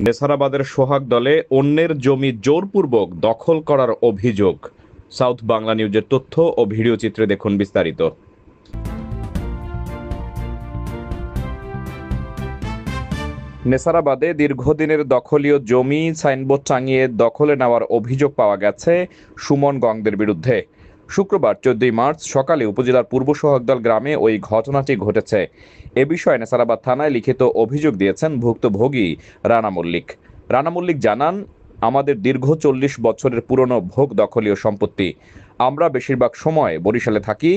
নেসারাবাদের সোহাগ দলে অন্যের জমি জোরপূর্বক দখল করার অভিযোগ। সাউথ বাংলা নিউজের তথ্য ও ভিডিও চিত্রে দেখুন বিস্তারিত। নেসারাবাদে দীর্ঘদিনের দখলীয় জমি সাইনবোর্ড টাঙিয়ে দখলে নেওয়ার অভিযোগ পাওয়া গেছে সুমন গংদের বিরুদ্ধে। শুক্রবার 14 মার্চ সকালে উপজেলার পূর্ব সোহাগদল গ্রামে ওই ঘটনাটি ঘটেছে। এ বিষয়ে নেসারাবাদ থানায় লিখিত অভিযোগ দিয়েছেন ভুক্তভোগী রানা মল্লিক। রানা মল্লিক জানান, আমাদের দীর্ঘ 40 বছরের পুরনো ভোগ দখলীয় সম্পত্তি। আমরা বেশিরভাগ সময় বরিশালে থাকি।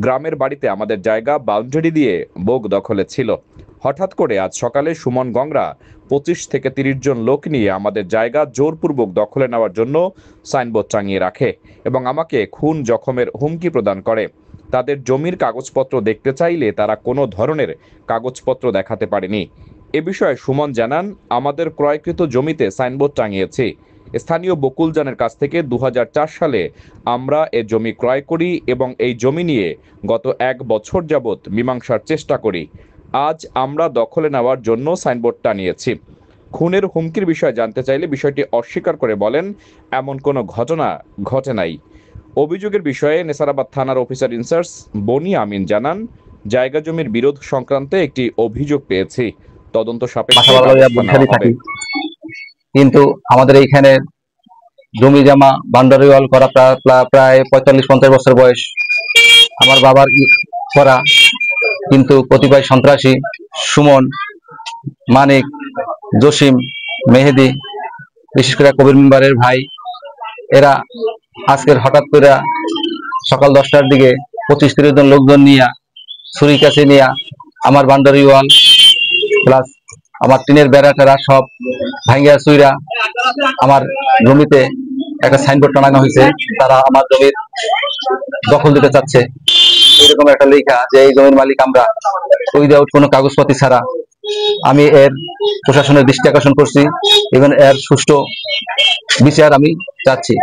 গ্রামের বাড়িতে আমাদের জায়গা বাউন্ডারি দিয়ে ভোগ দখলে ছিল। হঠাৎ করে আজ সকালে সুমন গংরা 25 থেকে 30 জন লোক নিয়ে আমাদের জায়গা জোরপূর্বক দখলে নেওয়ার জন্য সাইনবোর্ড টাঙিয়ে রাখে এবং আমাকে খুন জখমের হুমকি প্রদান করে। তাদের জমির কাগজপত্র দেখতে চাইলে তারা কোনো ধরনের কাগজপত্র দেখাতে পারেনি। এ বিষয়ে সুমন জানান, আমাদের ক্রয়কৃত জমিতে সাইনবোর্ড টাঙিয়েছি। স্থানীয় বকুলজানের কাছ থেকে 2004 সালে আমরা এ জমি ক্রয় করি এবং এই জমি নিয়ে গত 1 বছর যাবৎ মীমাংসার চেষ্টা করি। আজ আমরা দখলে নেওয়ার জন্য সাইনবোর্ড টানিয়েছি। খুনের হুমকির বিষয়ে জানতে চাইলে বিষয়টি অস্বীকার করে বলেন, এমন কোনো ঘটনা ঘটে নাই। অভিযোগের বিষয়ে নেসারাবাদ থানার অফিসার ইনচার্জ বনি আমিন জানান, জায়গা জমির বিরোধ সংক্রান্তে একটি অভিযোগ পেয়েছি। তদন্ত সাপেক্ষে কিন্তু আমাদের এইখানে জমি জমা বাউন্ডারি ওয়াল করা প্রায় 45-50 বছর বয়স। আমার বাবার করা, কিন্তু কতিপয় সন্ত্রাসী সুমন, মানিক, জসিম, মেহেদি, বিশেষ করে কবির মেম্বারের ভাই, এরা আজকের হঠাৎ করে সকাল 10টার দিকে 25-30 জন লোকজন নিয়ে ছুরি কাছে নিয়ে আমার বাউন্ডারি ওয়াল প্লাস আমার টিনের বেড়া টেরা সব ভাঙ্গিয়া চুইরা আমার জমিতে একটা সাইনবোর্ড টানানো হয়েছে। তারা আমার জমির দখল দিতে চাচ্ছে, এরকম একটা লেখা যে এই জমির মালিক আমরা, উইদাউট কোনো কাগজপত্র ছাড়া। আমি এর প্রশাসনের দৃষ্টি আকর্ষণ করছি এবং এর সুষ্ঠু বিচার আমি চাচ্ছি।